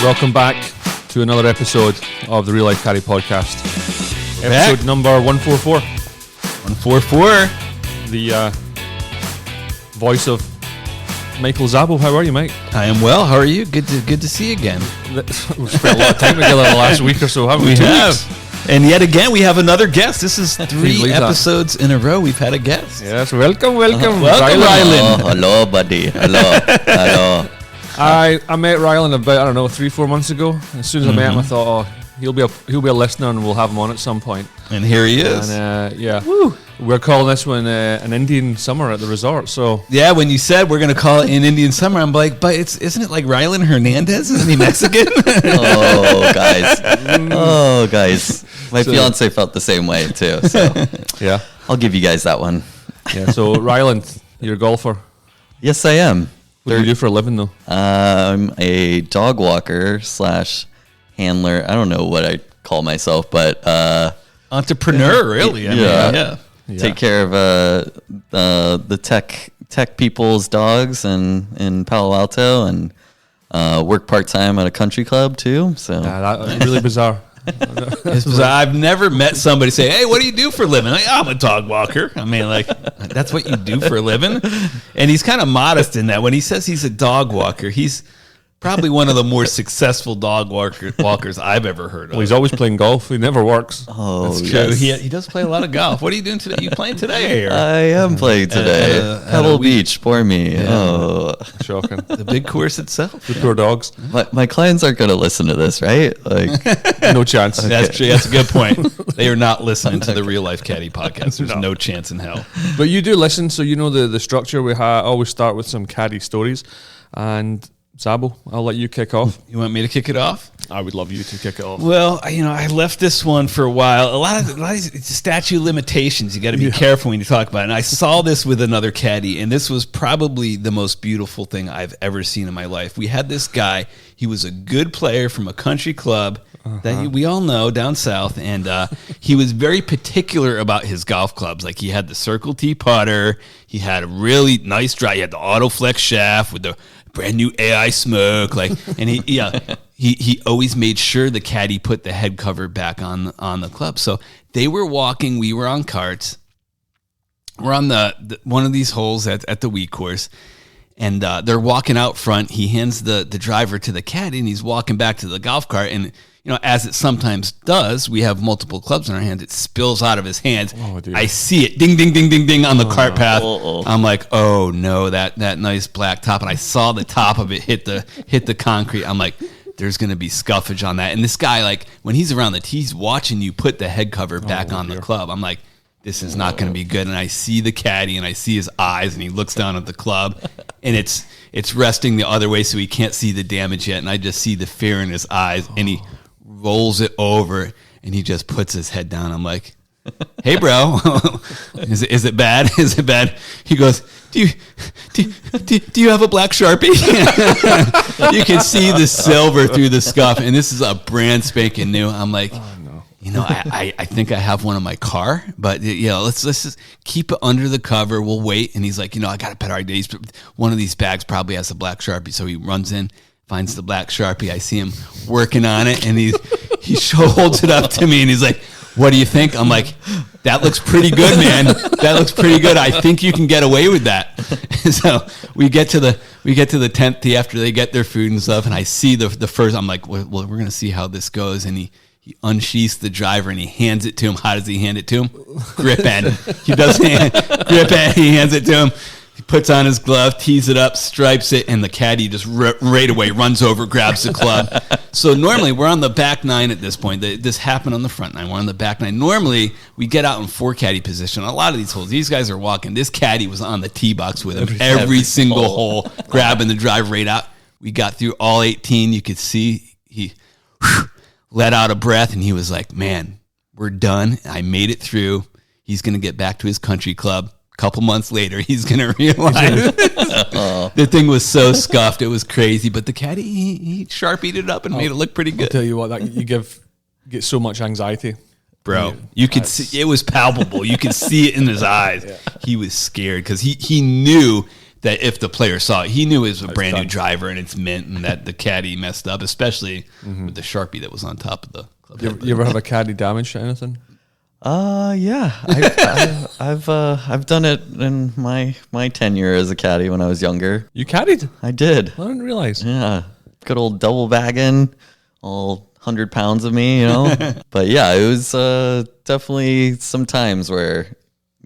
Welcome back to another episode of the Real Life Caddy Podcast. Episode number 144. 144. The voice of Michael Zabbo. How are you, Mike? I am well. How are you? Good to see you again. We've spent a lot of time together the last week or so, haven't we? We have. And yet again, we have another guest. This is 3 episodes in a row we've had a guest. Yes, welcome. Welcome, Ryland. Hello, buddy. Hello. I met Ryland about, 3-4 months ago. As soon as I met him, I thought, he'll be a listener and we'll have him on at some point. And here he is. And we're calling this one an Indian summer at the resort. So yeah, when you said we're gonna call it an Indian summer, I'm like, but isn't it like Ryland Hernandez? Isn't he Mexican? Oh, guys. My fiance felt the same way too. So yeah, I'll give you guys that one. Yeah. So Ryland, you're a golfer. Yes, I am. What do you do for a living, though? I'm a dog walker / handler. I don't know what I call myself, but Entrepreneur, really. Yeah. Take care of the tech people's dogs in Palo Alto, and work part-time at a country club too. So that's really bizarre. It's bizarre. I've never met somebody say, "Hey, what do you do for a living?" Like, I'm a dog walker. I mean, like, that's what you do for a living. And he's kind of modest in that. When he says he's a dog walker, he's probably one of the more successful dog walkers I've ever heard of. Well, he's always playing golf. He never works. Oh, that's true. Yes. He does play a lot of golf. What are you doing today? You playing today? Or? I am playing today. Pebble Beach, poor me. Yeah. Oh, shocking. The big course itself. The poor dogs. My clients aren't going to listen to this, right? Like, no chance. Okay. That's true. That's a good point. They are not listening to the Real Life Caddy podcast. There's no chance in hell. But you do listen, so you know the structure. We always start with some caddy stories. And Zabbo, I'll let you kick off. You want me to kick it off? I would love you to kick it off. Well, I left this one for a while. A lot of statute limitations. You got to be careful when you talk about it. And I saw this with another caddy, and this was probably the most beautiful thing I've ever seen in my life. We had this guy. He was a good player from a country club that we all know down south, and he was very particular about his golf clubs. Like, he had the Circle T putter. He had a really nice drive. He had the Autoflex shaft with the brand new AI smoke, and he always made sure the caddy put the head cover back on the club. So they were walking, we were on carts. We're on the one of these holes at the weed course, and they're walking out front. He hands the driver to the caddy, and he's walking back to the golf cart. And as it sometimes does, we have multiple clubs in our hands. It spills out of his hands. Oh, I see it, ding, ding, ding, ding, ding, on the cart path. I'm like, oh no, that nice black top, and I saw the top of it hit the concrete. I'm like, there's going to be scuffage on that. And this guy, like, when he's around the tee, he's watching you put the head cover back on the club. I'm like, this is not going to be good. And I see the caddy, and I see his eyes, and he looks down at the club, and it's resting the other way, so he can't see the damage yet. And I just see the fear in his eyes, and he rolls it over, and he just puts his head down. I'm like, hey, bro, is it bad? Is it bad? He goes, do you have a black Sharpie? You can see the silver through the scuff, and this is a brand spanking new. I'm like, I think I have one in my car, but let's just keep it under the cover. We'll wait. And he's like, I got a better idea. One of these bags probably has a black Sharpie. So he runs in, finds the black Sharpie. I see him working on it, and he holds it up to me, and he's like, what do you think? I'm like, that looks pretty good, man. That looks pretty good. I think you can get away with that. So we get to the 10th tee after they get their food and stuff, and I see the first. I'm like, well, we're gonna see how this goes. And he unsheaths the driver, and he hands it to him. How does he hand it to him? Grip end. He does grip end. He hands it to him. He puts on his glove, tees it up, stripes it, and the caddy just right away runs over, grabs the club. So normally we're on the back nine at this point. This happened on the front nine. We're on the back nine. Normally we get out in 4 caddy position. A lot of these holes, these guys are walking. This caddy was on the tee box with him every single hole, grabbing the driver right out. We got through all 18. You could see he let out a breath, and he was like, man, we're done. I made it through. He's going to get back to his country club. Couple months later, he's going to realize the thing was so scuffed. It was crazy. But the caddy, he sharpied it up and made it look pretty good. I'll tell you what, you get so much anxiety. Bro, you could see, it was palpable. You could see it in his eyes. Yeah. He was scared because he knew that if the player saw it, he knew it was a brand new done. driver and it's mint and that the caddy messed up, especially with the Sharpie that was on top of the club head. You ever have a caddy damage to anything? Yeah. I've done it in my tenure as a caddy when I was younger. You caddied? I did. I didn't realize. Yeah. Good old double bagging, all 100 pounds of me, But yeah, it was definitely some times where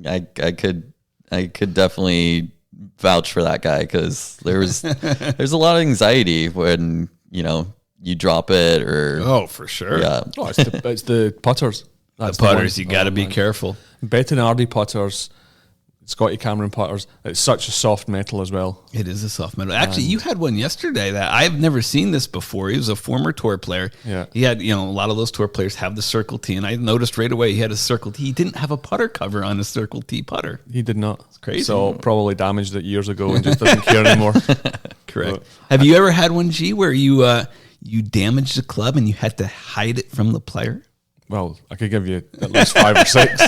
I could definitely vouch for that guy, because there's a lot of anxiety when you drop it or Oh, for sure. yeah. Oh, it's the putters. The That's putters, one. you got to be man. careful. Bettinardi putters, Scotty Cameron putters. It's such a soft metal as well. It is a soft metal. Actually, you had one yesterday that I've never seen this before. He was a former tour player. Yeah. He had, a lot of those tour players have the Circle T, and I noticed right away he had a Circle T. He didn't have a putter cover on his Circle T putter. He did not. It's crazy. So probably damaged it years ago and just doesn't care anymore. Correct. Have you ever had one, G, where you damaged the club and you had to hide it from the player? Well, I could give you at least 5 or 6.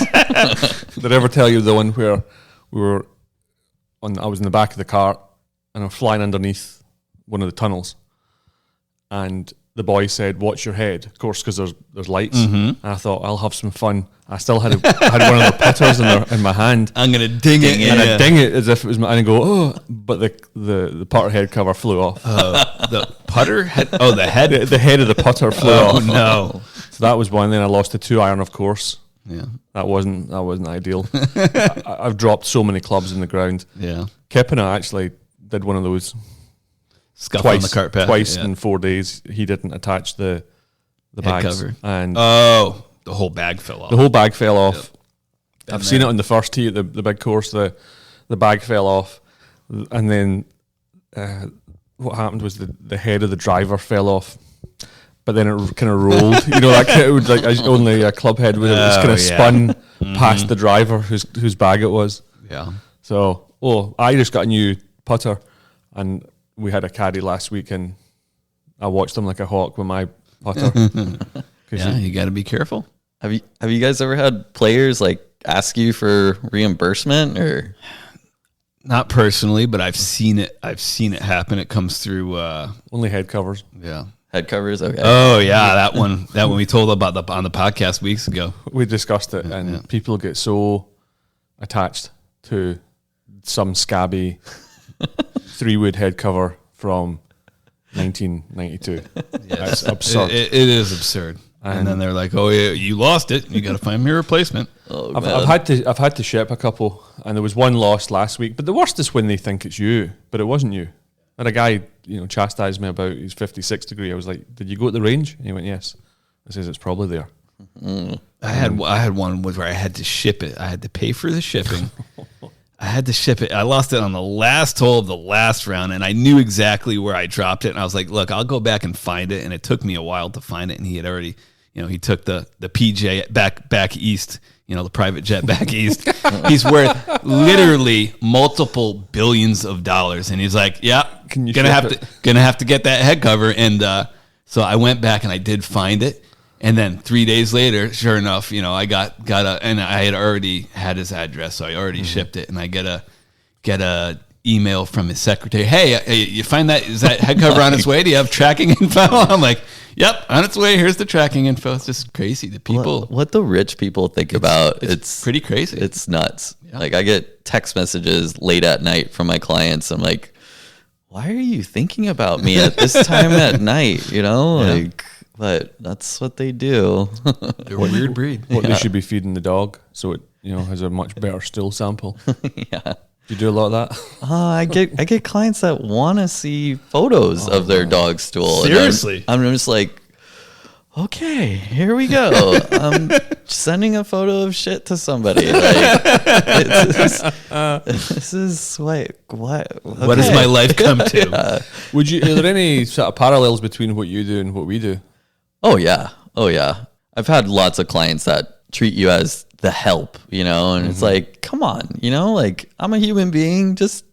Did I ever tell you the one where I was in the back of the car and I'm flying underneath one of the tunnels, and the boy said, "Watch your head," of course, because there's lights. And I thought, I'll have some fun. I still had one of the putters in my hand. I'm going to ding it. And I ding it as if it was my, and I go, oh, but the putter head cover flew off. The putter head? Oh, the head? The head of the putter flew Oh, off. no. So that was one. Then I lost the 2-iron, of course. Yeah. That wasn't ideal. I've dropped so many clubs in the ground. Yeah. Kepina actually did one of those Scuff on the cart path. twice Yeah. in 4 days. He didn't attach the Head bags, cover. and Oh, the whole bag fell off. the whole bag fell off. Been I've seen there. it on the first tee at the big course. The bag fell off, and then what happened was the head of the driver fell off. But then it kind of rolled, that kind of, like only a club head would. It just kind of spun past the driver whose bag it was. Yeah. So, I just got a new putter, and we had a caddy last week, and I watched him like a hawk with my putter. Yeah, you got to be careful. Have you guys ever had players like ask you for reimbursement or? Not personally, but I've seen it. I've seen it happen. It comes through. Only head covers. Yeah. Head covers? Okay. Oh yeah, that one. That one we told about on the podcast weeks ago. We discussed it, and people get so attached to some scabby 3-wood head cover from 1992. That's absurd. It is absurd. And then they're like, "Oh yeah, you lost it. You got to find me a replacement." Oh, I've man. had to ship a couple, and there was one lost last week. But the worst is when they think it's you, but it wasn't you. I had a guy, chastised me about his 56 degree. I was like, "Did you go to the range?" And he went, "Yes." I says, "It's probably there." I had one where I had to ship it. I had to pay for the shipping. I had to ship it. I lost it on the last hole of the last round, and I knew exactly where I dropped it. And I was like, "Look, I'll go back and find it." And it took me a while to find it, and he had already, he took the PJ back east. The private jet back east. He's worth literally multiple billions of dollars, and he's like, "Yeah, Can you gonna ship have to get that head cover." And so I went back and I did find it, and then 3 days later, sure enough, I got and I had already had his address, so I already shipped it, and I get a email from his secretary. Hey, you find that? Is that head cover on its way? Do you have tracking info? I'm like, "Yep, on its way. Here's the tracking info." It's just crazy. The people, What the rich people think about, it's pretty crazy. It's nuts. Like I get text messages late at night from my clients. I'm like, why are you thinking about me at this time at night? But that's what they do. They're a weird breed. What they should be feeding the dog, so it has a much better stool sample. Yeah. Do you do a lot of that? I get clients that want to see photos of their dog's stool. And Seriously? I'm just like, okay, here we go. I'm sending a photo of shit to somebody. Like, this is what What has my life come to? Are there any sort of parallels between what you do and what we do? Oh yeah. I've had lots of clients that treat you as the help, and it's like, come on, like I'm a human being. Just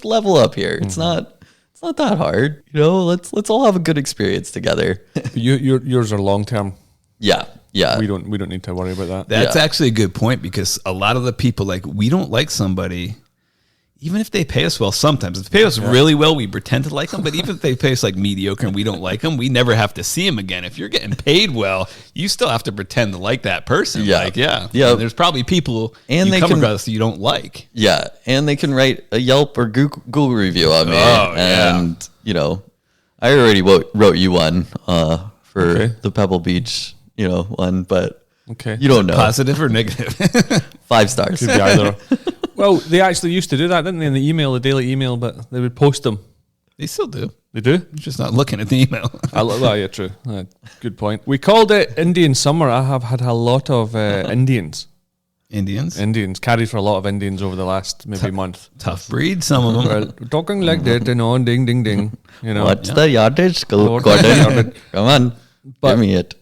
level up here. It's not that hard. Let's all have a good experience together. But yours are long term. Yeah. We don't need to worry about that. That's actually a good point, because a lot of the people, like, we don't like somebody, even if they pay us well, sometimes if they pay us really well, we pretend to like them. But even if they pay us like mediocre and we don't like them, we never have to see them again. If you're getting paid well, you still have to pretend to like that person. Yeah. Like, yeah. Yeah. And there's probably people And you they come can- across that you don't like. Yeah, and they can write a Yelp or Google review on me. Oh, yeah. And, you know, I already wrote you one for the Pebble Beach, you know, one, but Okay. you don't know. Positive or negative? 5 stars. Could be either. Well, they actually used to do that, didn't they, in the email, the daily email, but they would post them. They still do. They do? You're just not looking at the email. Well, yeah, true. Good point. We called it Indian Summer. I have had a lot of Indians. Indians. Carried for a lot of Indians over the last maybe month. Tough breed, some of them. Well, talking like that, you know, ding, ding, ding. You know. What's the yardage? What's the Gordon, yardage? come on, But- give me it.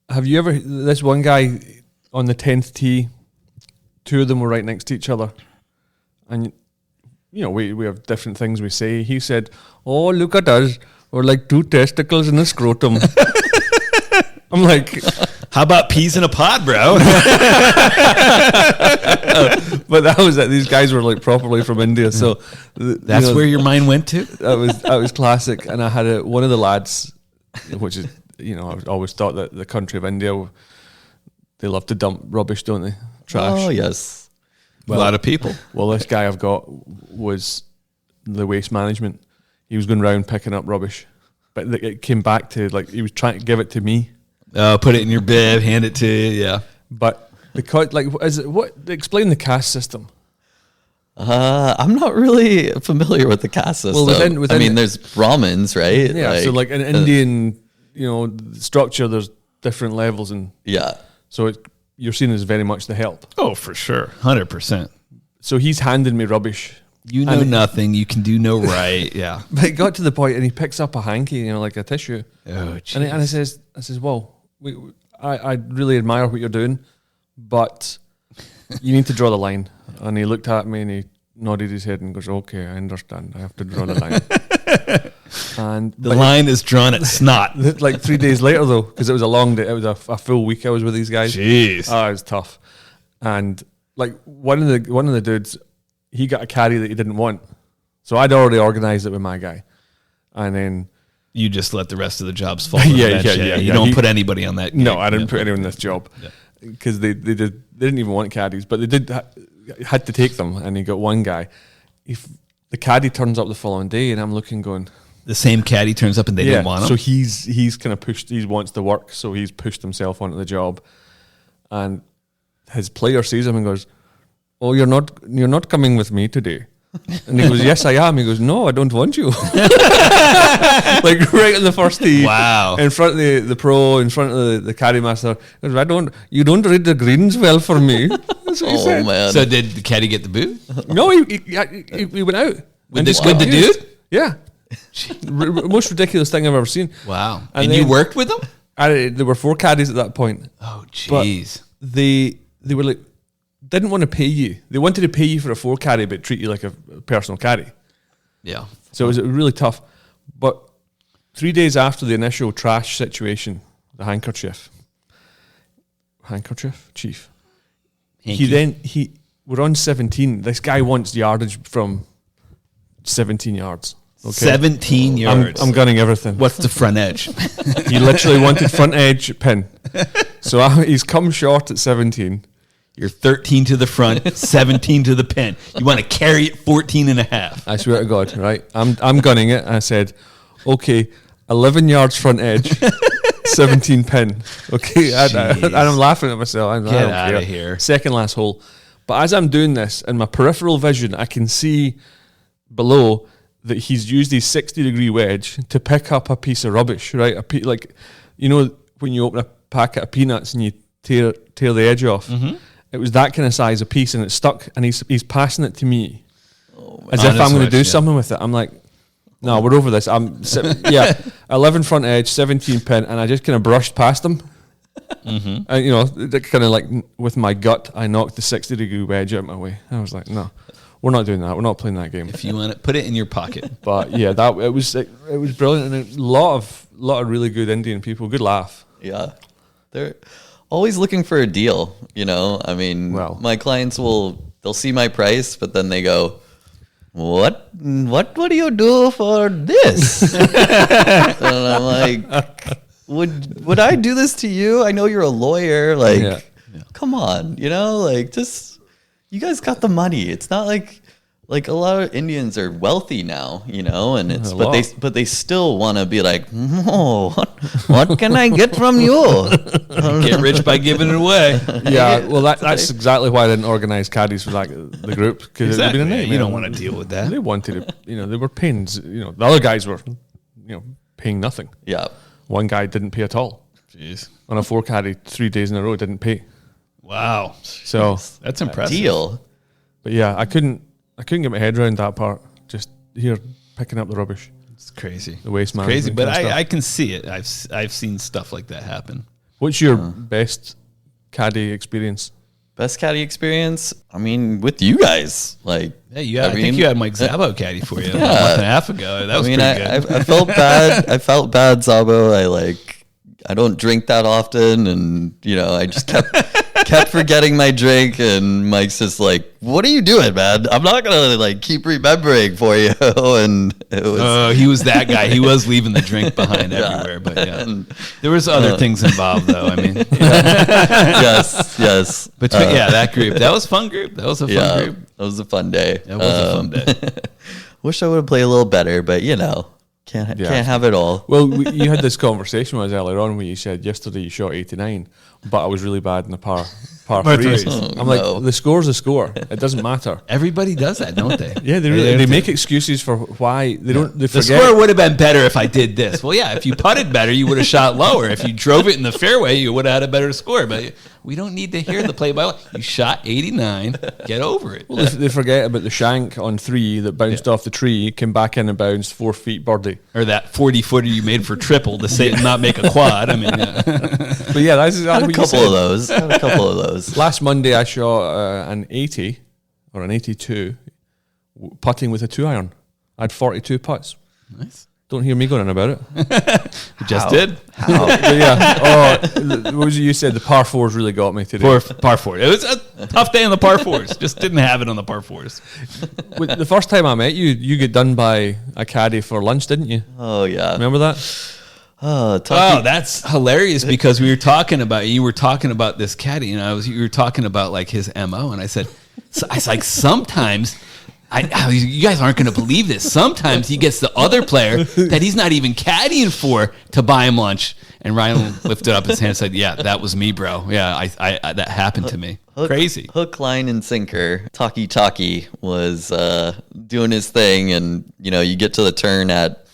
Have you ever, this one guy on the 10th tee, 2 of them were right next to each other. And, you know, we have different things we say. He said, oh, look at us. We're like 2 testicles in a scrotum. I'm like, How about peas in a pod, bro? but that was it. These guys were like properly from India. So That's where your mind went to? that was classic. And I had one of the lads, which is, you know, I always thought that the country of India, they love to dump rubbish, don't they? Trash. Oh, yes. A lot of people. Well, this guy I've got was the Waste Management. He was going around picking up rubbish, but it came back to, like, he was trying to give it to me. Put it in your bib, hand it to you, yeah. But because, like, explain the caste system. I'm not really familiar with the caste system. Well, within I mean, there's Brahmins, right? Yeah, so like an Indian, you know, structure, there's different levels, and yeah. so you're seen as very much the help. Oh, for sure. 100%. So he's handing me rubbish. You know nothing. You can do no right. Yeah. But it got to the point, and he picks up a hanky, you know, like a tissue. Oh, geez. And I says, well, I really admire what you're doing, but you need to draw the line. And he looked at me and he nodded his head and goes, okay, I understand. I have to draw the line. And The line is drawn at snot. like 3 days later, though, because it was a long day, it was a full week I was with these guys. Jeez. Oh, it was tough. And like one of the dudes, he got a caddy that he didn't want. So I'd already organized it with my guy. And then You just let the rest of the jobs fall. You don't put anybody on that. no, gig. I didn't put anyone in this job because they didn't even want caddies, but they had to take them. And he got one guy. If the caddy turns up the following day, and I'm looking, going, The same caddy turns up and they didn't want him. so he's kind of pushed. He wants to work, so he's pushed himself onto the job, and his player sees him and goes, "Oh, you're not coming with me today." And he goes, "Yes, I am." He goes, "No, I don't want you." Like right on the first tee. Wow. In front of the pro, in front of the caddy master. He goes, you don't read the greens well for me. That's what he Oh, said. man. So did the caddy get the boot? No, he went out. With just the got used. dude? Yeah. Most ridiculous thing I've ever seen. Wow. And And you then- worked with him? There were 4 caddies at that point. Oh, But jeez. they were like, didn't want to pay you. They wanted to pay you for a 4 caddy, but treat you like a personal caddy. Yeah. So it was really tough. But 3 days after the initial trash situation, the chief. We're on 17. This guy wants yardage from 17 yards. Okay. 17 yards. I'm gunning everything. What's the front edge? He literally wanted front edge pin. So he's come short at 17. You're 13 to the front, 17 to the pin. You want to carry it 14 and a half. I swear to God, right? I'm gunning it. And I said, okay, 11 yards front edge, 17 pin. Okay, and I'm laughing at myself. I Get don't outta care. here. Second last hole. But as I'm doing this, in my peripheral vision, I can see below that he's used his 60-degree wedge to pick up a piece of rubbish, right? Like, you know, when you open a packet of peanuts and you tear the edge off. Mm-hmm. It was that kind of size of piece, and it's stuck, and he's passing it to me as if I'm going to do something with it. I'm like, no, we're over this. 11 front edge, 17 pin, and I just kind of brushed past him. Mm-hmm. And, you know, kind of like with my gut, I knocked the 60-degree wedge out of my way. I was like, no, we're not doing that. We're not playing that game. If you want it, put it in your pocket. But yeah, it was brilliant, and a lot of really good Indian people. Good laugh. Yeah. They're always looking for a deal, you know? I mean, Well. my clients they'll see my price, but then they go, what do you do for this? And I'm like, would I do this to you? I know you're a lawyer. Like, come on, just, you guys got the money. It's not like a lot of Indians are wealthy now, and it's, but they still want to be like, oh, what can I get from you? Get rich by giving it away. Yeah, well, that's exactly why I didn't organize caddies for the group, because Exactly. it'd been a nightmare. You don't want to deal with that. They wanted to, they were paying, the other guys were, paying nothing. Yeah. One guy didn't pay at all. Jeez. On a 4 caddy, 3 days in a row, didn't pay. Wow. So That's impressive. Deal. But yeah, I couldn't get my head around that part. Just here picking up the rubbish, It's crazy. the waste management. Crazy, but kind of stuff. I can see it. I've seen stuff like that happen. What's your best caddy experience? Best caddy experience? I mean, with you guys. Like, Yeah, I think you had Mike Zabbo caddy for you a month and a half ago. That was pretty good. I felt bad. I felt bad, Zabbo. I don't drink that often, and I just kept forgetting my drink, and Mike's just like, "What are you doing, man? I'm not gonna keep remembering for you." And it was, he was that guy. He was leaving the drink behind everywhere, but and, there was other things involved, though. I mean, yes. but that group, that was a fun group. That was a fun group. That was a fun day. That was a fun day. Wish I would have played a little better, but can't have it all. Well, you had this conversation with us earlier on where you said yesterday you shot 89, but I was really bad in the par threes. I'm like, the score's a score. It doesn't matter. Everybody does that, don't they? Yeah, they make excuses for why they don't. They The forget. score would have been better if I did this. Well, yeah, if you putted better, you would have shot lower. If you drove it in the fairway, you would have had a better score. But we don't need to hear the play-by-play. You shot 89. Get over it. Well, they forget about the shank on 3 that bounced off the tree, came back in and bounced 4 feet birdie. Or that 40-footer you made for triple to say not make a quad. I mean, But yeah, that's exactly Had a what couple you of said. those. Had a couple of those. Last Monday, I shot an 80 or an 82 putting with a 2-iron. I had 42 putts. nice. Don't hear me going on about it. You just did. How? But yeah. What was it you said? The par 4s really got me today. Par 4. It was a tough day on the par 4s. Just didn't have it on the par 4s. The first time I met you, you get done by a caddy for lunch, didn't you? Oh yeah. Remember that? Oh, Oh, that's hilarious because you were talking about this caddy, and you were talking about his MO, and I said, sometimes. You guys aren't going to believe this. Sometimes he gets the other player that he's not even caddying for to buy him lunch. And Ryan lifted up his hand and said, "Yeah, that was me, bro. Yeah, I that happened to me. Crazy. Hook, line, and sinker. Taki was doing his thing, and you get to the turn at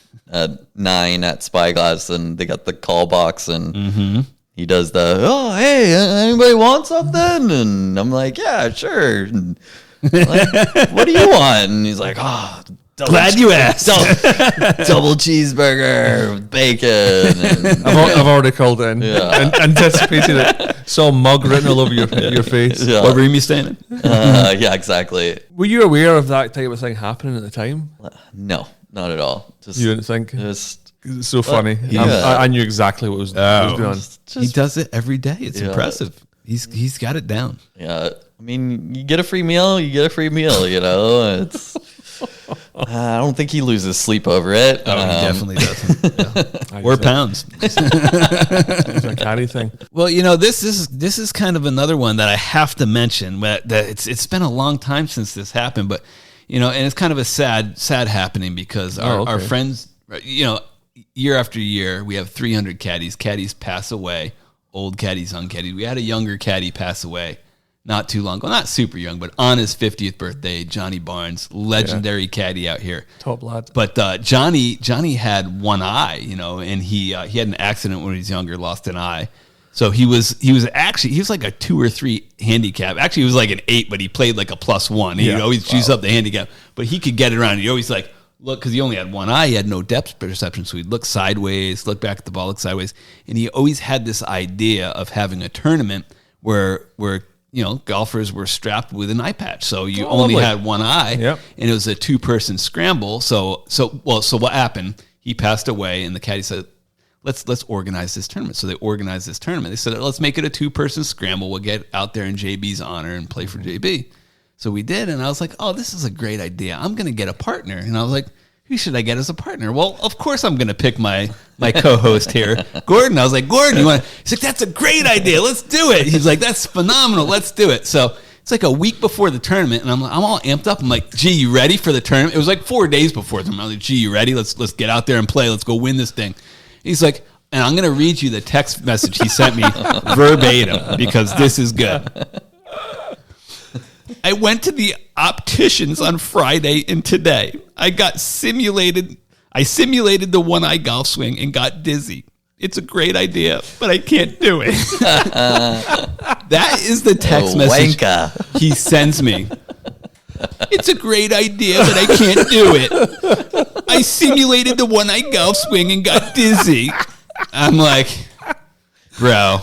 9 at Spyglass, and they got the call box, and he does the, hey, anybody want something? And I'm like, yeah, sure. And what do you want? And he's like, Glad you asked. double cheeseburger with bacon. And, I've already called it in. Anticipated it. Saw mug written all over your face. Yeah. What room you staying in? yeah, exactly. Were you aware of that type of thing happening at the time? No, not at all. Just, You didn't think? just It's so funny. yeah. I knew exactly what was going on. He does it every day. It's Yeah. impressive. He's got it down. yeah. I mean, you get a free meal, you get a free meal. It's. I don't think he loses sleep over it. Oh, he definitely doesn't. I Or just- pounds. It's a caddy thing. Well, this is kind of another one that I have to mention. That it's been a long time since this happened, but and it's kind of a sad happening because our friends, year after year, we have 300 caddies. Caddies pass away, old caddies, young caddies. We had a younger caddy pass away not too long ago, not super young, but on his 50th birthday, Johnny Barnes, legendary caddy out here. Top lad. But Johnny had one eye, and he had an accident when he was younger, lost an eye. So he was like a 2 or 3 handicap. Actually, he was like an 8, but he played like a +1. He'd always juice up the handicap, but he could get it around. He always look, because he only had one eye, he had no depth perception, so he'd look sideways, look back at the ball, look sideways, and he always had this idea of having a tournament where golfers were strapped with an eye patch, so you only had one eye, and it was a 2-person scramble. So what happened? He passed away, and the caddy said, "Let's organize this tournament." So they organized this tournament. They said, "Let's make it a 2-person scramble. We'll get out there in JB's honor and play for JB." So we did, and I was like, oh, this is a great idea. I'm going to get a partner. And I was like, who should I get as a partner? Well, of course I'm going to pick my co-host here, Gordon. I was like, Gordon, he's like, that's a great idea. Let's do it. He's like, that's phenomenal. Let's do it. So it's like a week before the tournament, and I'm all amped up. I'm like, gee, you ready for the tournament? It was like 4 days before the tournament. I was like, gee, you ready? Let's get out there and play. Let's go win this thing. He's like, and I'm going to read you the text message he sent me verbatim because this is good. I went to the opticians on Friday and today. I simulated the one-eye golf swing and got dizzy. It's a great idea, but I can't do it. That is the text message he sends me. It's a great idea, but I can't do it. I simulated the one-eye golf swing and got dizzy. I'm like, bro.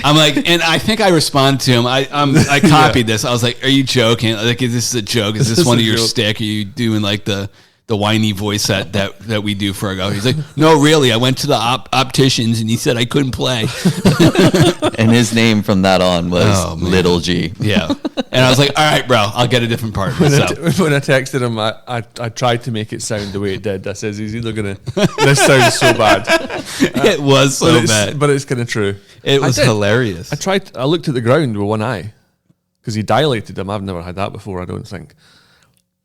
I'm like, and I think I responded to him. I copied this. I was like, "Are you joking? Like, is this a joke? Is this one of your stick? Are you doing like the whiny voice that we do for our golf?" He's like, "No, really. I went to the opticians and he said I couldn't play." And his name from that on was Little G. Yeah, and I was like, "All right, bro, I'll get a different partner." When I texted him, I tried to make it sound the way it did. I says he's either gonna. This sounds so bad. It was so bad, but it's kind of true. It was hilarious. I looked at the ground with one eye because he dilated them. I've never had that before. I don't think.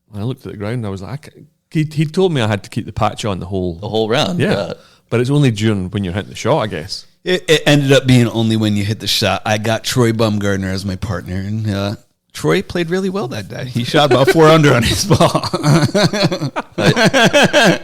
When I looked at the ground, I was like, he told me I had to keep the patch on the whole round. Yeah, but it's only during when you're hitting the shot, I guess. It ended up being only when you hit the shot. I got Troy Bumgardner as my partner, and Troy played really well that day. He shot about 4 under on his ball.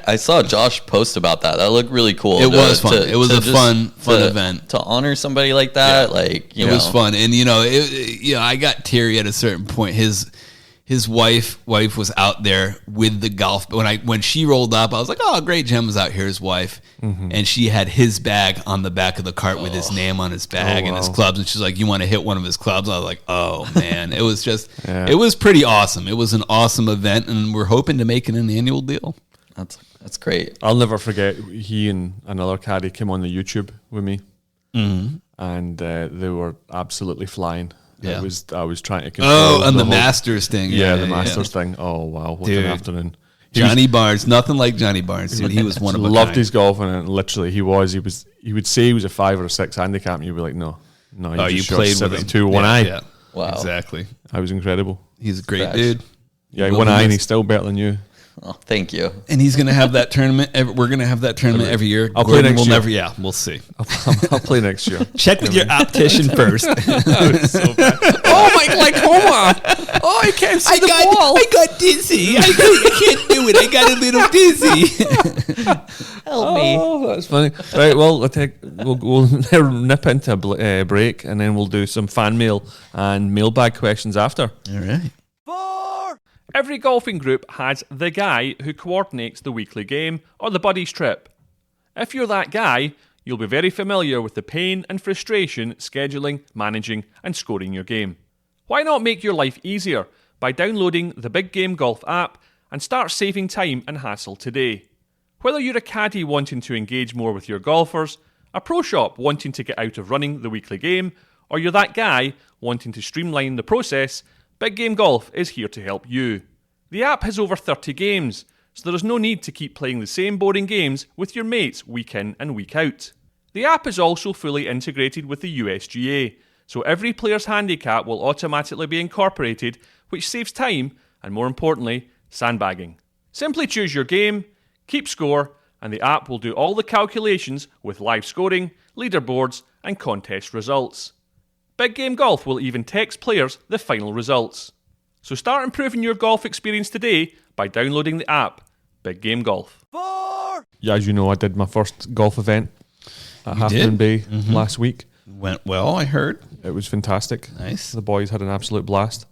I saw Josh post about that. That looked really cool. It was fun. It was a fun event to honor somebody like that. Yeah. Like it was fun, and I got teary at a certain point. His wife was out there with the golf. When she rolled up, I was like, "Oh, great, Jem was out here." His wife, and she had his bag on the back of the cart with his name on his bag and his clubs. And she's like, "You want to hit one of his clubs?" I was like, "Oh man!" It was just, it was pretty awesome. It was an awesome event, and we're hoping to make it an annual deal. That's great. I'll never forget. He and another caddy came on the YouTube with me, and they were absolutely flying. Yeah. I was trying to control the Masters thing. The Masters thing. Oh wow, what an afternoon! Johnny Barnes, nothing like Johnny Barnes, dude. He was one of a loved kind. his golfing, and literally he would say he was a 5 or 6 handicap, and you'd be like, no, you played 72 one eye. Yeah. Wow, exactly. I was incredible. He's a great dude. Yeah, one eye, and he's still better than you. Oh, thank you. And he's going to have that tournament. We're going to have that tournament every year. I'll play next year. Yeah, we'll see. I'll play next year. Check with your optician first. So bad. Oh, my glaucoma. Oh, I can't see the ball. I got dizzy. I can't do it. I got a little dizzy. Help me. Oh, that's funny. Right, well, we'll nip into a break, and then we'll do some fan mail and mailbag questions after. All right. Every golfing group has the guy who coordinates the weekly game or the buddies trip. If you're that guy, you'll be very familiar with the pain and frustration scheduling, managing, and scoring your game. Why not make your life easier by downloading the Big Game Golf app and start saving time and hassle today? Whether you're a caddy wanting to engage more with your golfers, a pro shop wanting to get out of running the weekly game, or you're that guy wanting to streamline the process, Big Game Golf is here to help you. The app has over 30 games, so there is no need to keep playing the same boring games with your mates week in and week out. The app is also fully integrated with the USGA, so every player's handicap will automatically be incorporated, which saves time and, more importantly, sandbagging. Simply choose your game, keep score, and the app will do all the calculations with live scoring, leaderboards, and contest results. Big Game Golf will even text players the final results. So start improving your golf experience today by downloading the app, Big Game Golf. Yeah, as you know, I did my first golf event at Half Moon Bay last week. Went well, I heard. It was fantastic. Nice. The boys had an absolute blast.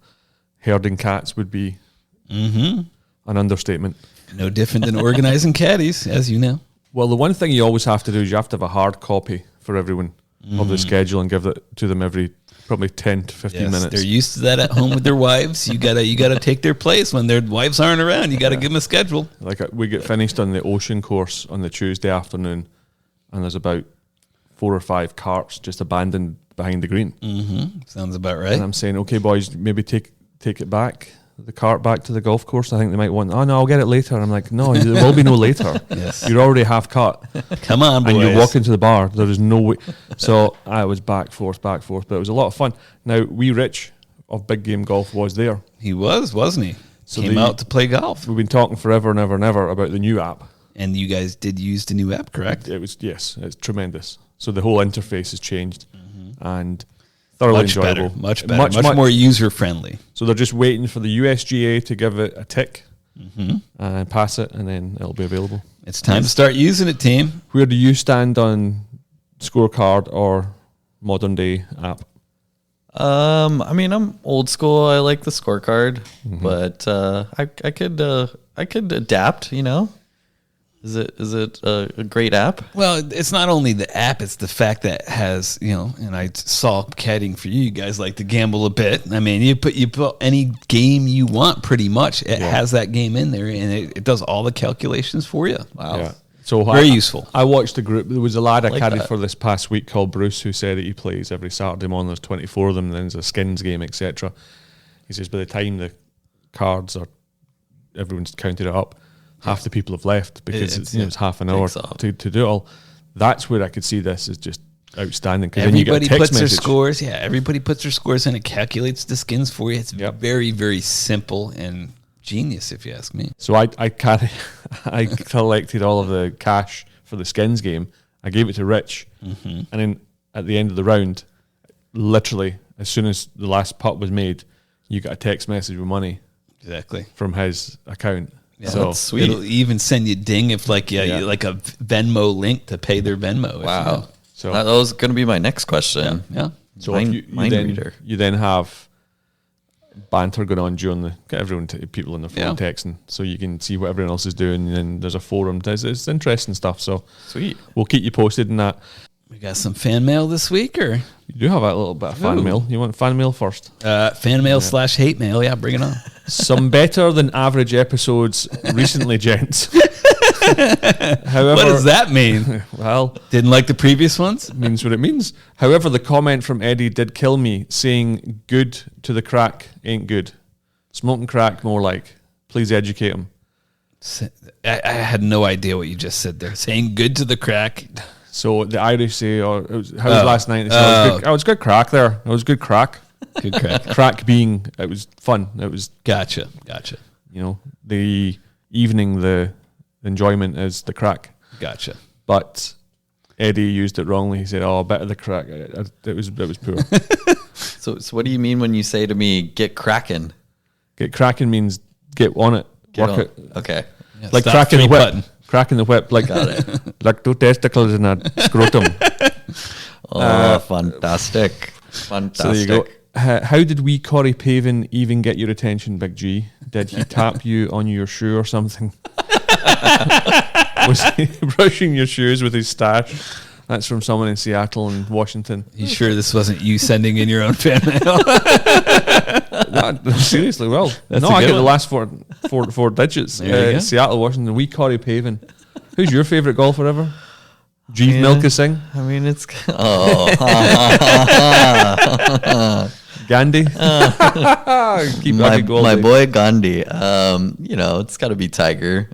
Herding cats would be an understatement. No different than organizing caddies, as you know. Well, the one thing you always have to do is you have to have a hard copy for everyone of the schedule and give it to them every probably 10 to 15 minutes. They're used to that at home with their wives. You gotta take their place when their wives aren't around. You gotta give them a schedule. Like we get finished on the ocean course on the Tuesday afternoon, and there's about 4 or 5 carts just abandoned behind the green. Sounds about right. And I'm saying, okay, boys, maybe take take it back, the cart back to the golf course. I think they might want, oh no, I'll get it later. I'm like, no, there will be no later. Yes. You're already half cut. Come on, boys. And you walk into the bar, there is no way. So I was back, forth, but it was a lot of fun. Now, wee Rich of Big Game Golf was there. He was, wasn't he? So Came out to play golf. We've been talking forever and ever and ever about the new app. And you guys did use the new app, correct? It was, yes, it's tremendous. So the whole interface has changed and thoroughly enjoyable. Much better, much more user-friendly. So they're just waiting for the USGA to give it a tick and pass it, and then it'll be available. It's time to start using it, team. Where do you stand on scorecard or modern day app? I mean, I'm old school. I like the scorecard, but I could adapt. You know, is it a great app? Well, it's not only the app; it's the fact that it has, you know. And I saw caddying for you. You guys like to gamble a bit. I mean, you put any game you want, pretty much. It has that game in there, and it does all the calculations for you. Wow. Yeah. So very useful. I watched a group. There was a lad I caddied that. for this past week called Bruce, who said that he plays every Saturday morning. There's 24 of them. Then there's a skins game, etc. He says by the time the cards are, everyone's counted it up, half the people have left because it's half an hour to do it all. That's where I could see this is just outstanding. Everybody puts their scores. Yeah, everybody puts their scores in. It calculates the skins for you. It's very, very simple and genius, if you ask me. So I collected all of the cash for the skins game. I gave it to Rich, and then at the end of the round, literally as soon as the last putt was made, you got a text message with money from his account. Yeah, so that's sweet. It'll even send you ding if like like a Venmo link to pay their Venmo. Wow. So that was going to be my next question. Yeah. So you then have banter going on during people on their phone texting, so you can see what everyone else is doing, and then there's a forum. It's interesting stuff. So sweet. We'll keep you posted in that. We got some fan mail this week, or you do have a little bit of fan mail. You want fan mail first? Fan mail / hate mail. Yeah, bring it on. Some better than average episodes recently, gents. However, what does that mean? Well, didn't like the previous ones? It means what it means. However, the comment from Eddie did kill me, saying good to the crack ain't good. Smoking crack more like. Please educate him. I had no idea what you just said there. Saying good to the crack. So the Irish say, how was last night? They say, it was good crack there. It was good crack. Good crack. Crack being, it was fun. It was. Gotcha. You know, the evening, the enjoyment is the crack. Gotcha. But Eddie used it wrongly. He said, "Oh, a bit of the crack." It was poor. So what do you mean when you say to me, "Get cracking"? Get cracking means get on it, work it. Okay. Yeah, like cracking the whip. Button. Cracking the whip, like like two testicles in a scrotum. Fantastic! So there you go. How did wee Corey Pavin even get your attention, Big G? Did he tap you on your shoe or something? Was he brushing your shoes with his stash? That's from someone in Seattle and Washington. You sure this wasn't you sending in your own fan mail? Seriously, well. I get the last four digits. Seattle, Washington, wee Corey Pavin. Who's your favourite golfer ever? Jeev Milka Singh? I mean, it's... Gandhi? My boy Gandhi. It's got to be Tiger.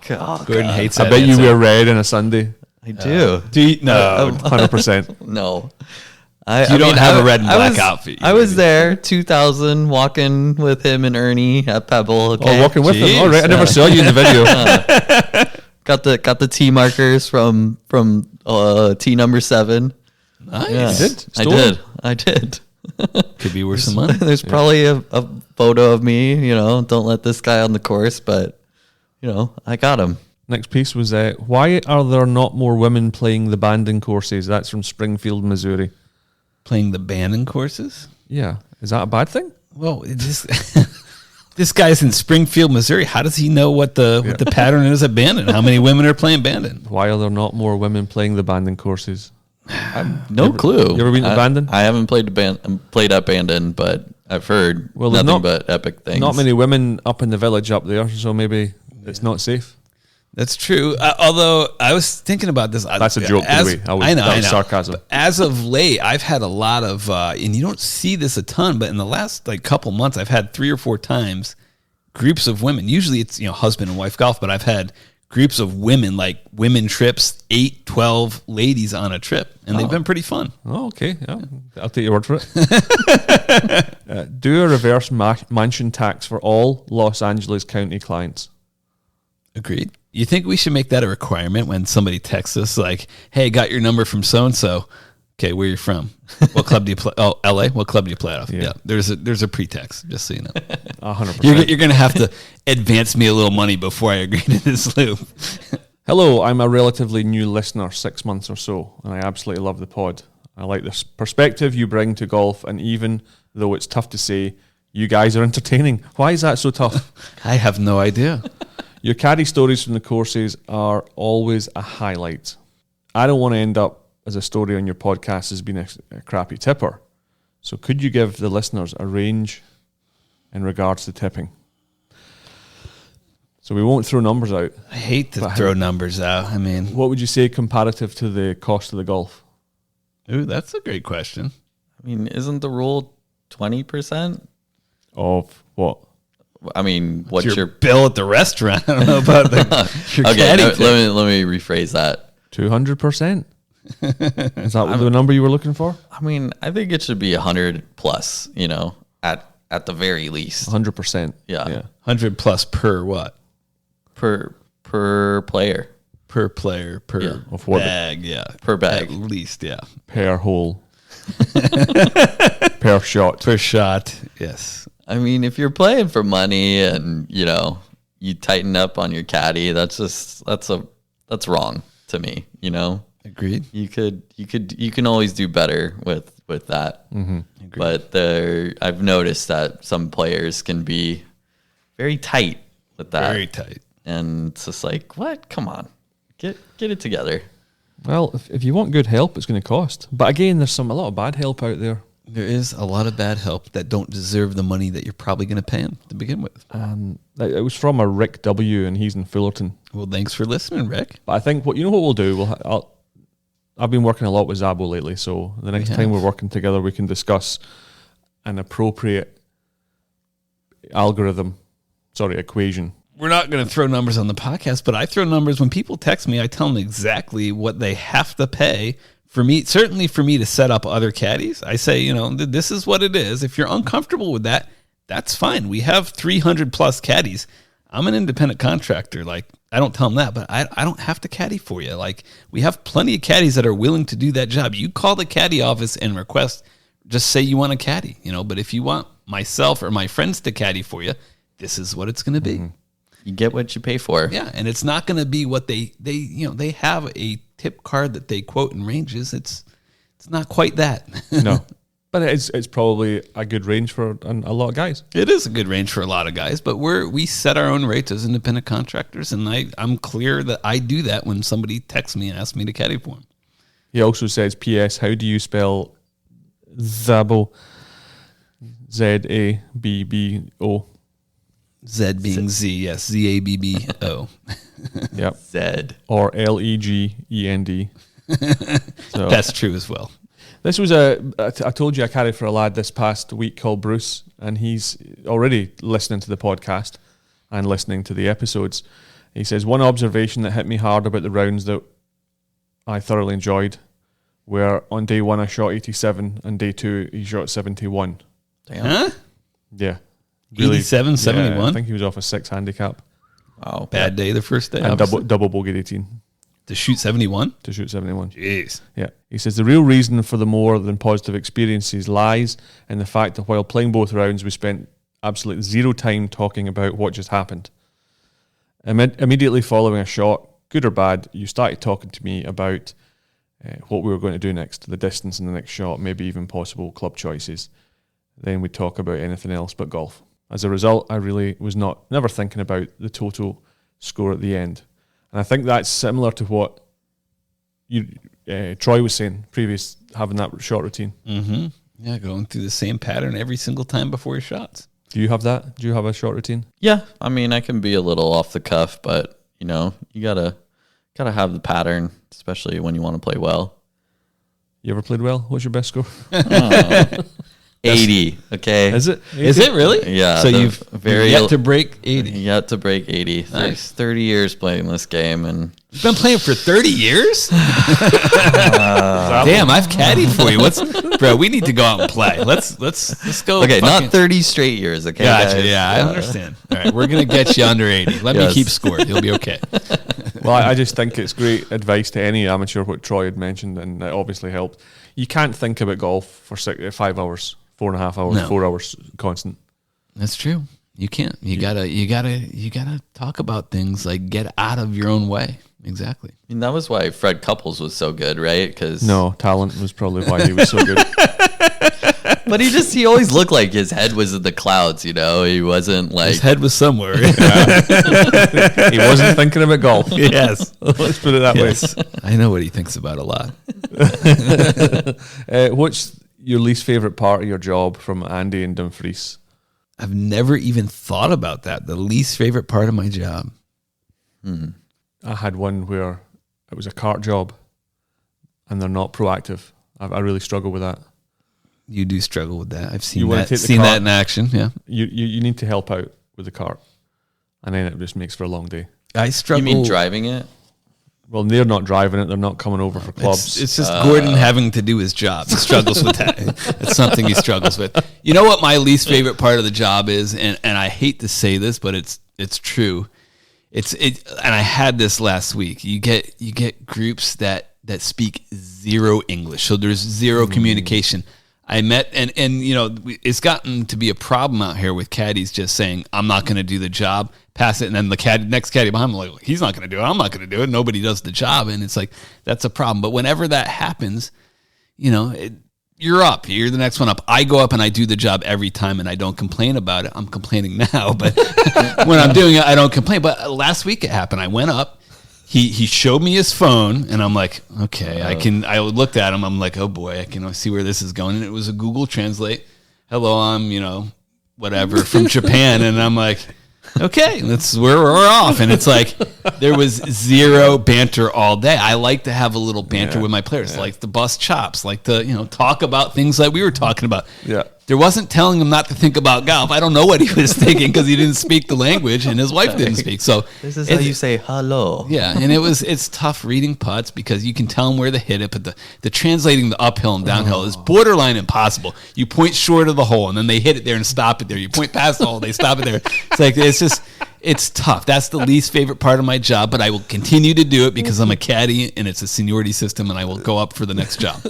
Gordon hates that. I bet you wear red on a Sunday. I do. Do you? No. 100%. No. You don't have a red and black outfit. I was there, 2000, walking with him and Ernie at Pebble. Okay? Oh, walking with him. All right. I never saw you in the video. Got the T markers from T number 7. Nice. Yeah. I did. Could be worth some money. There's probably a photo of me, don't let this guy on the course, but, I got him. Next piece was, why are there not more women playing the banding courses? That's from Springfield, Missouri. Playing the banding courses? Yeah. Is that a bad thing? Well, this guy's in Springfield, Missouri. How does he know what the pattern is at banding? How many women are playing banding? Why are there not more women playing the banding courses? No clue. You ever been to Bandon? I haven't played at Bandon, but I've heard nothing but epic things. Not many women up in the village up there, so maybe it's not safe. That's true. Although I was thinking about this. That's a joke, by the way. I know. Sarcasm. But as of late, I've had a lot of, and you don't see this a ton, but in the last couple months, I've had 3 or 4 times groups of women. Usually it's husband and wife golf, but I've had groups of women, like women trips, 8, 12 ladies on a trip, and they've been pretty fun. Oh, okay. Yeah, I'll take your word for it. Do a reverse mansion tax for all Los Angeles County clients. Agreed. You think we should make that a requirement when somebody texts us like, hey, got your number from so-and-so. Okay, where you from? What club do you play? Oh, LA? What club do you play out of? Yeah. There's a pretext, just so you know. 100%. You're going to have to advance me a little money before I agree to this loop. Hello, I'm a relatively new listener, 6 months or so, and I absolutely love the pod. I like this perspective you bring to golf, and even though it's tough to say, you guys are entertaining. Why is that so tough? I have no idea. Your caddy stories from the courses are always a highlight. I don't want to end up as a story on your podcast as being a crappy tipper. So could you give the listeners a range in regards to tipping? So we won't throw numbers out. I hate to throw numbers out. I mean, what would you say comparative to the cost of the golf? Ooh, that's a great question. I mean, isn't the rule 20%? Of what? I mean, what's your your bill at the restaurant? I don't know about your okay, caddy tip. let me rephrase that. 200%? Is that the number you were looking for? I mean, I think it should be 100 plus, at the very least. 100%. Yeah. 100 plus per what? Per player. Per player, per Of what? bag, yeah. Per bag. At least, yeah. Per hole. Per shot. Per shot, yes. I mean, if you're playing for money and, you tighten up on your caddy, that's wrong to me, Agreed. You can always do better with that. Mm-hmm. But I've noticed that some players can be very tight with that. Very tight. And it's just like, what? Come on. Get it together. Well, if you want good help, it's going to cost. But again, there's a lot of bad help out there. There is a lot of bad help that don't deserve the money that you're probably going to pay them to begin with. It was from a Rick W, and he's in Fullerton. Well, thanks for listening, Rick. But I think what we'll do. I've been working a lot with Zabbo lately, so the next time we're working together, we can discuss an appropriate equation. We're not going to throw numbers on the podcast, but I throw numbers when people text me. I tell them exactly what they have to pay for me. Certainly for me to set up other caddies. I say, this is what it is. If you're uncomfortable with that, that's fine. We have 300 plus caddies. I'm an independent contractor. Like, I don't tell them that, but I don't have to caddy for you. Like, we have plenty of caddies that are willing to do that job. You call the caddy office and request, just say you want a caddy, but if you want myself or my friends to caddy for you, this is what it's going to be. Mm-hmm. You get what you pay for. Yeah, and it's not going to be what they have a tip card that they quote in ranges. It's not quite that. No. But it's probably a good range for a lot of guys. It is a good range for a lot of guys, but we set our own rates as independent contractors, and I'm clear that I do that when somebody texts me and asks me to caddy for them. He also says, P.S., how do you spell Zabbo? Z-A-B-B-O. Z being Z, yes, Z-A-B-B-O. Yep. Zed. Or L-E-G-E-N-D. So. That's true as well. This was I told you I caddied for a lad this past week called Bruce, and he's already listening to the podcast and listening to the episodes. He says, one observation that hit me hard about the rounds that I thoroughly enjoyed were on day 1 I shot 87 and day 2 he shot 71. Damn. Huh? Yeah. 87, 71? Yeah, I think he was off a 6 handicap. Wow. Bad day the first day. And double bogeyed 18. To shoot 71? To shoot 71. Jeez. Yeah. He says the real reason for the more than positive experiences lies in the fact that while playing both rounds, we spent absolutely zero time talking about what just happened. Immediately following a shot, good or bad, you started talking to me about what we were going to do next, the distance in the next shot, maybe even possible club choices. Then we'd talk about anything else but golf. As a result, I really was never thinking about the total score at the end. And I think that's similar to what Troy was saying previous, having that shot routine. Mm-hmm. Yeah, going through the same pattern every single time before your shots. Do you have that? Do you have a shot routine? Yeah. I mean, I can be a little off the cuff, but, You know, you gotta have the pattern, especially when you want to play well. You ever played well? What's your best score? 80. Okay. Is it? Is it really? Yeah. So you've yet to break 80. Yet to break 80. Nice. 30 years playing this game, and You've been playing for 30 years? Damn, I've caddied for you. Bro, we need to go out and play. Let's go. okay, not 30 straight years. Okay, Gotcha. guys? Yeah, I understand. All right, we're gonna get you under 80. Let me keep score. You'll be okay. Well, I just think it's great advice to any amateur, what Troy had mentioned, and it obviously helped. You can't think about golf for 5 hours, 4.5 hours, No. 4 hours constant. That's true. You can't. You gotta talk about things like get out of your own way. Exactly. I mean, that was why Fred Couples was so good, right? Because No, talent was probably why he was so good. but he always looked like his head was in the clouds. You know, he wasn't like His head was somewhere. He wasn't thinking about golf. Yes. Let's put it that Yes. I know what he thinks about a lot. way. What's your least favorite part of your job, from Andy and Dumfries? I've never even thought about that. The least favorite part of my job. I had one where it was a cart job and they're not proactive. I really struggle with that. You do struggle with that. I've You seen wanna that. take the Seen car- that in action. Yeah. You need to help out with the cart, and then it just makes for a long day. I you struggle. mean driving it? Well, they're not driving it. They're not coming over for clubs. It's just Gordon having to do his job. He struggles with that. It's something he struggles with. You know what my least favorite part of the job is, and I hate to say this, but it's true. And I had this last week. You get groups that speak zero English, so there's zero communication. I met and you know, it's gotten to be a problem out here with caddies just saying, I'm not going to do the job, pass it, and then the next caddy behind me like, he's not going to do it, I'm not going to do it. Nobody does the job, and it's like, that's a problem. But whenever that happens, you know, you're up. You're the next one up. I go up and I do the job every time, and I don't complain about it. I'm complaining now, but when I'm doing it, I don't complain. But last week it happened. I went up. He showed me his phone, and I'm like, okay, I looked at him. I'm like, oh boy, I can see where this is going. And it was a Google Translate. Hello, I'm, you know, whatever from Japan. And I'm like, okay, we're off. And it's like, there was zero banter all day. I like to have a little banter with my players, like to bust chops, like to, you know, talk about things like we were talking about. Yeah. There wasn't telling him not to think about golf. I don't know what he was thinking because he didn't speak the language and his wife didn't speak. So This is how you say hello. yeah, and it's tough reading putts because you can tell them where to hit it, but the translating the uphill and downhill is borderline impossible. You point short of the hole, and then they hit it there and stop it there. You point past the hole, they stop it there. It's like it's tough. That's the least favorite part of my job, but I will continue to do it because I'm a caddy and it's a seniority system, and I will go up for the next job.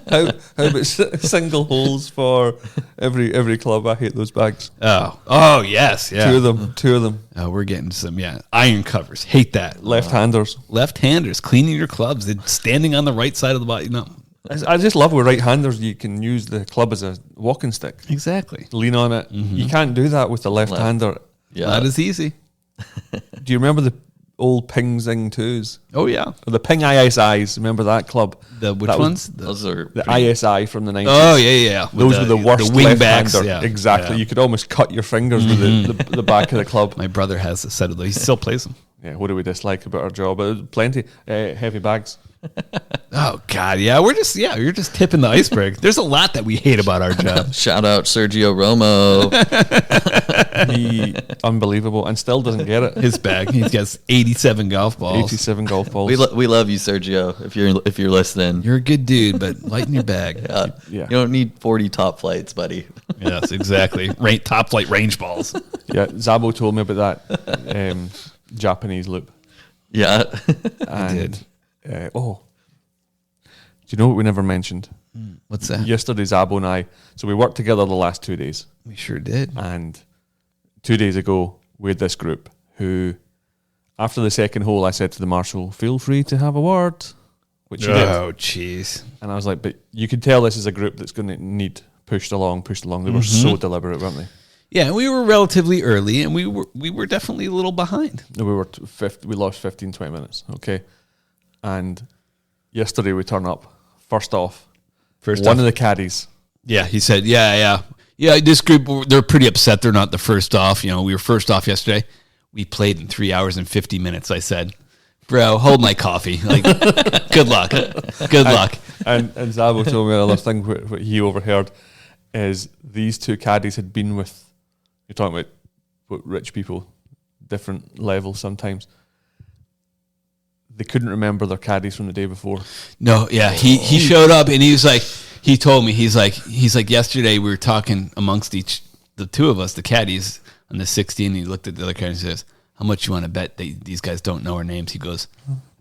How about single holes for every club? I hate those bags. Oh yes, yeah. Two of them. Oh, we're getting some iron covers. Hate that. Left-handers. Left-handers cleaning your clubs. They're standing on the right side of the body. No, I just love with right-handers. You can use the club as a walking stick. exactly. Lean on it. You can't do that with the left-hander. Yeah. Not as easy. Do you remember the old Ping Zing 2s? Oh yeah. Or the Ping ISIs? Remember that club? Which That was ones? Those are The ISI from the 90s. Oh yeah. With Those were the worst wingbacks. left-hander. Yeah, Exactly. yeah. You could almost cut your fingers with the back of the club. My brother has a set of those. He still plays them. Yeah, what do we dislike about our job? Plenty. Heavy bags. Oh God, yeah. You're just tipping the iceberg. There's a lot that we hate about our job. Shout out Sergio Romo. He unbelievable and still doesn't get it. His bag. He gets 87 golf balls. 87 golf balls. we love you, Sergio. If you're listening, You're a good dude, but lighten your bag. Yeah. you don't need 40 top flights, buddy. Yes, exactly. Top flight range balls. Yeah, Zabbo told me about that Japanese loop. Yeah. And, do you know what we never mentioned? What's that? Yesterday, Zabbo and I, so we worked together the last 2 days. We sure did. And 2 days ago, we had this group who, after the second hole, I said to the marshal, feel free to have a word, which he did. Oh, jeez. And I was like, but you could tell this is a group that's going to need pushed along. They were so deliberate, weren't they? Yeah, we were relatively early, and we were definitely a little behind. No, we lost 15, 20 minutes, okay? And yesterday we turn up, first off, one of the caddies. Yeah, he said, yeah. This group, they're pretty upset they're not the first off. You know, we were first off yesterday. We played in 3 hours and 50 minutes. I said, bro, hold my coffee. Like, good luck. Good luck. And Zabbo told me another thing what he overheard is these two caddies had been with, you're talking about what rich people, different levels sometimes. They couldn't remember their caddies from the day before. No, yeah. He showed up and he was like, he told me, he's like, yesterday we were talking amongst the two of us, the caddies on the 16, and he looked at the other caddies and says, how much you want to bet these guys don't know our names? He goes,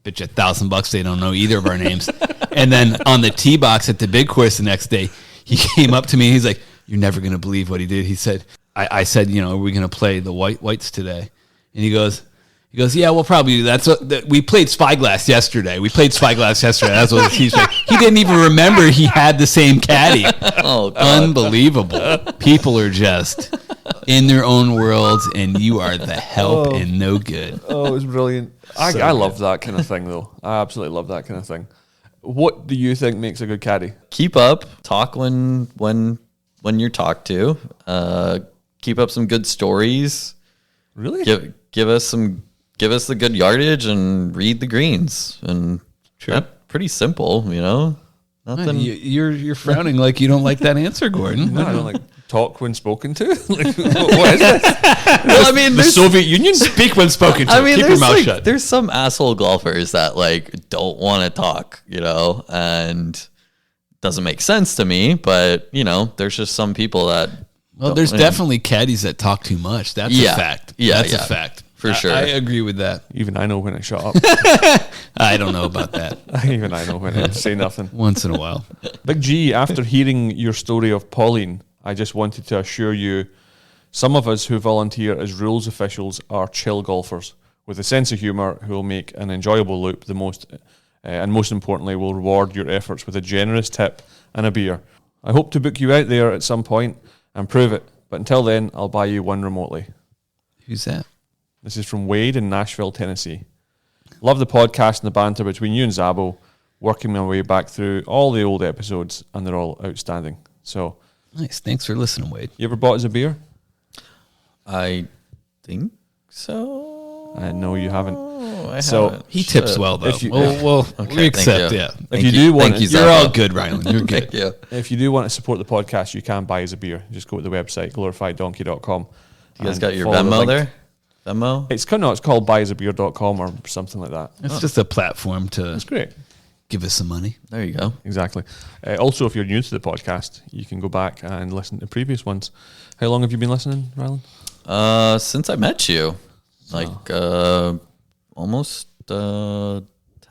bet you $1,000 they don't know either of our names. And then on the tee box at the big course the next day, he came up to me. He's like, you're never going to believe what he did. He said, I said, are we going to play the whites today? And he goes, yeah, we'll probably do. We played Spyglass yesterday. That's what he's like. He didn't even remember he had the same caddy. Oh, God. Unbelievable. People are just in their own worlds, and you are the help and no good. Oh, it was brilliant. I love that kind of thing, though. I absolutely love that kind of thing. What do you think makes a good caddy? Keep up. Talk when you're talked to. Keep up some good stories. Really? Give us the good yardage and read the greens, and that's pretty simple, Nothing. You're frowning like you don't like that answer, Gordon. No, I don't like talk when spoken to. Like, what is this? Well, I mean, the Soviet Union. Speak when spoken to. I mean, keep your mouth shut. There's some asshole golfers that don't want to talk, and doesn't make sense to me. But there's just some people that. Well, there's definitely caddies that talk too much. That's a fact. Yeah, that's a fact. For sure. I agree with that. Even I know when I shut up. I don't know about that. Even I know when I say nothing. Once in a while. Big G, after hearing your story of Pauline, I just wanted to assure you, some of us who volunteer as rules officials are chill golfers with a sense of humour who will make an enjoyable loop and most importantly will reward your efforts with a generous tip and a beer. I hope to book you out there at some point and prove it, but until then, I'll buy you one remotely. Who's that? This is from Wade in Nashville, Tennessee. Love the podcast and the banter between you and Zabbo, working my way back through all the old episodes, and they're all outstanding. So, nice. Thanks for listening, Wade. You ever bought us a beer? I think so. No, you haven't. Haven't. He tips well, though. Okay, we accept, yeah. If you do want, you're all good, Ryland. You're good. Thank you. If you do want to support the podcast, you can buy us a beer. Just go to the website, glorifieddonkey.com. You guys got your Venmo there? Venmo? It's called buyasabeer.com or something like that. It's just a platform to That's great. give us some money. There you go. Exactly. Also, if you're new to the podcast, you can go back and listen to previous ones. How long have you been listening, Ryland? Since I met you. Almost 10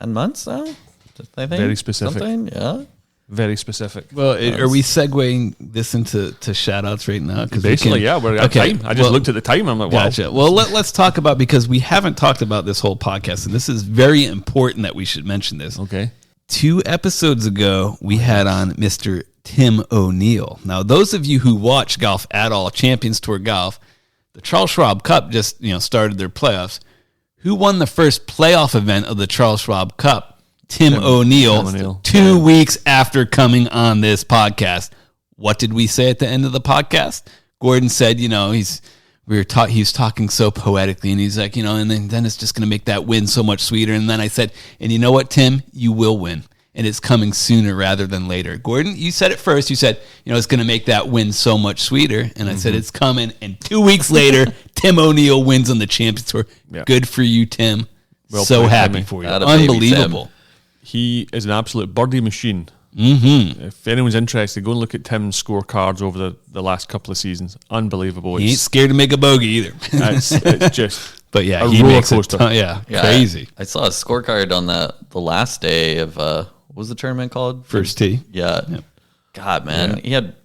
months now, I think. Very specific. Yeah. Very specific. Well, are we segueing this into shout-outs right now? Basically, we're at time. I just looked at the time and I'm like, wow. Gotcha. Well, let's talk about, because we haven't talked about this whole podcast, and this is very important that we should mention this. Okay. 2 episodes ago, we had on Mr. Tim O'Neill. Now, those of you who watch golf at all, Champions Tour Golf, the Charles Schwab Cup just started their playoffs. Who won the first playoff event of the Charles Schwab Cup? Tim O'Neill. 2 weeks after coming on this podcast. What did we say at the end of the podcast? Gordon said, he's talking so poetically, and he's like, and then it's just going to make that win so much sweeter. And then I said, and you know what, Tim, you will win. And it's coming sooner rather than later. Gordon, you said it first. You said, it's going to make that win so much sweeter. And I said, it's coming. And 2 weeks later, Tim O'Neill wins on the Champions Tour. Yeah. Good for you, Tim. Well so played, happy Timmy. for you. Unbelievable. He is an absolute birdie machine. Mm-hmm. If anyone's interested, go and look at Tim's scorecards over the last couple of seasons. Unbelievable. He ain't scared to make a bogey either. It's just but yeah, a he roller makes coaster. Crazy. I saw a scorecard on the last day of what was the tournament called? First tee. Yeah. Yep. God, man. Yeah. He had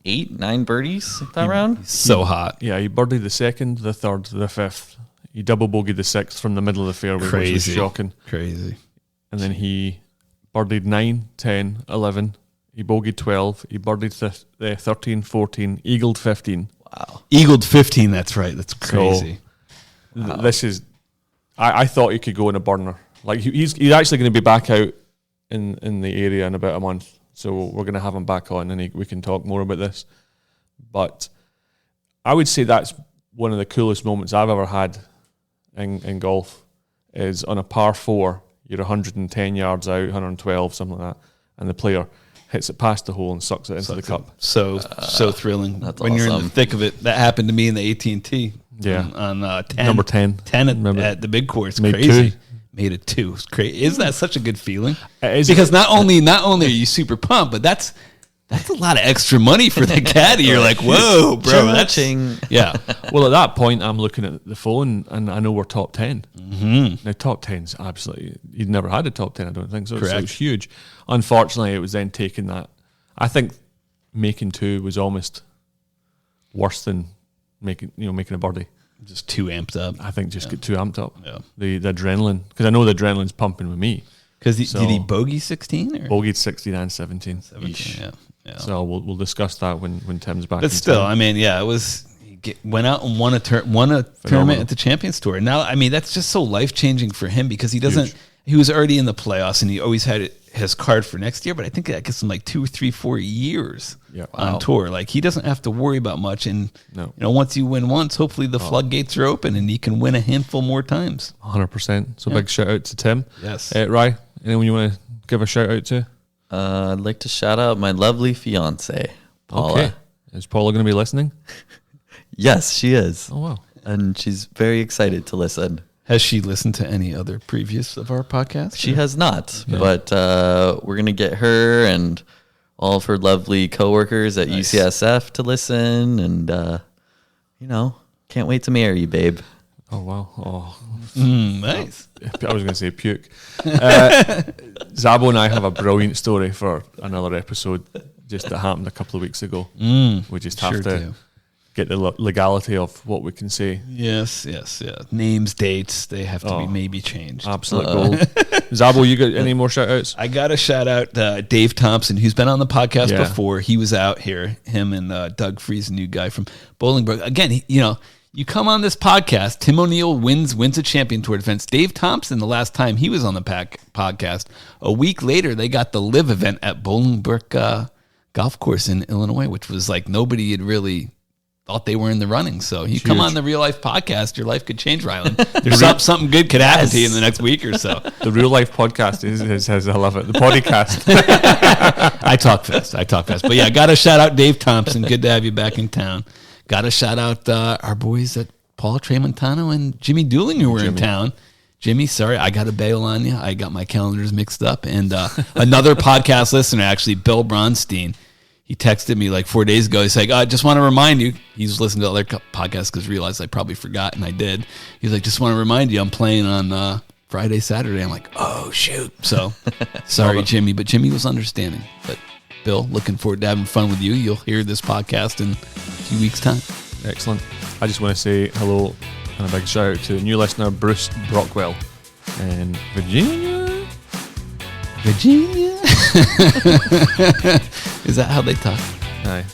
8, 9 birdies that round? So hot. Yeah, he birdied the second, the third, the fifth. He double bogeyed the sixth from the middle of the fairway, which was shocking. Crazy. And then he birdied 9, 10, 11. He bogeyed 12. He birdied 13, 14. Eagled 15. Wow. Eagled 15, that's right. That's crazy. So, this is... I thought he could go in a burner. Like, he's actually going to be back out in the area in about a month. So we're going to have him back on and we can talk more about this. But I would say that's one of the coolest moments I've ever had in golf is on a par 4, you're 110 yards out, 112, something like that, and the player hits it past the hole and sucks it into the cup. So thrilling. That's when you're in the awesome. thick of it. That happened to me in the AT&T. Yeah. On 10. Number 10. 10 at the big course. Made Crazy. 2. Made it 2. It's crazy. Isn't that such a good feeling? It is. Because not only are you super pumped, but that's a lot of extra money for the caddy. You're like, whoa, bro. That's, Cha-ching. yeah. Well, at that point, I'm looking at the phone, and I know we're top 10. Mm-hmm. Now, top 10's absolutely... You'd never had a top 10, I don't think, so it's huge. Unfortunately, it was then taking that... I think making 2 was almost worse than making a birdie. Just too amped up. I think just get too amped up. Yeah. The adrenaline, because I know the adrenaline's pumping with me. Because did he bogey 16? Or? Bogeyed 16 and 17. 17, yeah. So we'll discuss that when Tim's back. But still, I mean, yeah, it was... Went out and won a tournament at the Champions Tour. Now, I mean, that's just so life-changing for him because he doesn't... Huge. He was already in the playoffs and he always had his card for next year, but I think that gets him like 2, 3, 4 years on tour. Like, he doesn't have to worry about much. And, once you win once, hopefully the floodgates are open and he can win a handful more times. 100%. So big shout out to Tim. Yes. Rye, anyone you want to give a shout out to? I'd like to shout out my lovely fiance, Paula. Okay. Is Paula going to be listening? Yes, she is. Oh, wow. And she's very excited to listen. Has she listened to any other previous of our podcasts? She has not, but we're going to get her and all of her lovely coworkers at UCSF to listen. And, can't wait to marry you, babe. Oh, wow. Oh, nice. I was going to say puke. Zabbo and I have a brilliant story for another episode just that happened a couple of weeks ago. We just have to get the legality of what we can say. Yes. Names, dates, they have to be maybe changed. Absolute gold. Zabbo, you got any more shout outs? I got to shout out Dave Thompson, who's been on the podcast before. He was out here, him and Doug Freeze, a new guy from Bolingbrook. Again, you come on this podcast, Tim O'Neill wins a Champion Tour defense. Dave Thompson, the last time he was on the podcast, a week later, they got the live event at Bolingbrook golf course in Illinois, which was like nobody had really thought they were in the running. So you come on the Real Life podcast, your life could change, Ryland. There's something good could happen to you in the next week or so. The Real Life podcast is I love it. The podcast. I talk fast. But yeah, got to shout out Dave Thompson. Good to have you back in town. Got to shout out our boys at Paul Tramontano and Jimmy Dooling who were in town. Jimmy, sorry, I got to bail on you. I got my calendars mixed up. And another podcast listener, actually, Bill Bronstein, he texted me like 4 days ago. He's like, I just want to remind you. He's listened to other podcasts because realized I probably forgot, and I did. He's like, just want to remind you, I'm playing on Friday, Saturday. I'm like, oh, shoot. So, sorry, Jimmy. But Jimmy was understanding. But, Bill, looking forward to having fun with you. You'll hear this podcast in a few weeks' time. Excellent. I just want to say hello and a big shout out to a new listener, Bruce Brockwell in Virginia. Is that how they talk? Aye.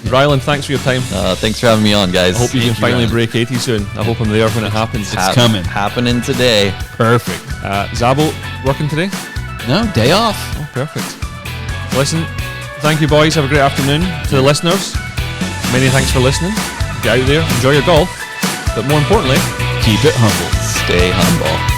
Ryland, thanks for your time. Thanks for having me on, guys. I hope you can finally break 80 soon. I hope I'm there when it happens. It's coming. Happening today. Perfect. Zabbo, working today? No, day off. Oh, perfect. Listen, thank you, boys. Have a great afternoon. To the listeners, many thanks for listening. Get out there, enjoy your golf, but more importantly, keep it humble. Stay humble.